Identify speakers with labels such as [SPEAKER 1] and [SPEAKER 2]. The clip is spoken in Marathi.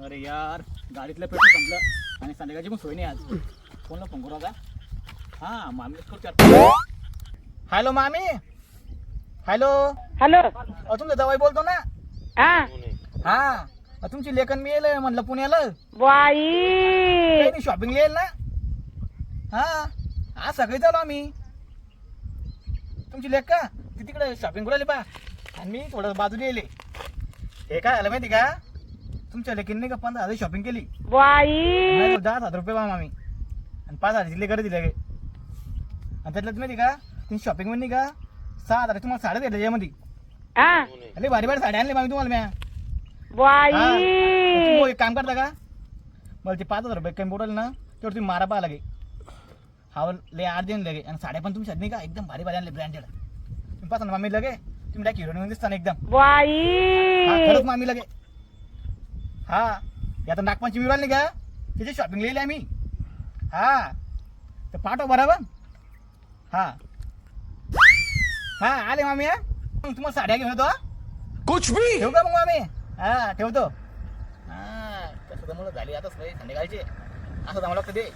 [SPEAKER 1] अरे यार गाडीतलं पेट्रोल संपलं आणि संध्याकाळची पण सोय नाही आज. कोणला फोन करू आता? हा मामीच करतो. हॅलो मामी. Hello
[SPEAKER 2] hello.
[SPEAKER 1] तुमचा दवाई बोलतो ना.
[SPEAKER 2] हा
[SPEAKER 1] हा तुमची लेखन मी येईल म्हणलं पुण्याला.
[SPEAKER 2] बाई
[SPEAKER 1] शॉपिंग येईल ना. हा आज सकाळी चालू आम्ही. तुमची लेख का ती तिकडे शॉपिंग करायला पा आणि मी थोडं बाजूला येले. हे काय झालं माहिती का, तुमच्या लेकीने का 15,000 शॉपिंग केली.
[SPEAKER 2] बाई
[SPEAKER 1] 10,000 रुपये बा मामी आणि 5,000 दिले करे दिले. आणि त्यातलं माहिती का तुम्ही शॉपिंग मध्ये का 6,000 तुम्हाला साड्या दिल्या यामध्ये.
[SPEAKER 2] हा
[SPEAKER 1] अरे भारी भारी साड्या आणले मामी तुम्हाला म्या.
[SPEAKER 2] बाई
[SPEAKER 1] तुम्ही एक काम करता का, मला ते 5,000 रुपये कमी पडेल ना तेवढं तुम्ही मारा पहा लागे. हा लय 8 दिन लगे आणि साड्या पण तुमच्या नाही का एकदम भारी भारी आणले ब्रँडेड. तुम्ही पाहता ना मामी लगे तुम्ही डायरेक्ट हिरोईन दिसता ना एकदम.
[SPEAKER 2] बाई
[SPEAKER 1] खरंच मामी लगे. हा आता नागपंचमी नाही का त्याची शॉपिंग लिहिली आम्ही. हा तर पाठव बरोबर. हा हा आले मामी. हा मग तुम्हाला साड्या घेऊन येतो.
[SPEAKER 3] कुछ भी
[SPEAKER 1] ठेवू का मग मामी. हा ठेवतो. हा कसं जमलं झाली आता संध्याकाळची असं जमलं लागतं ते.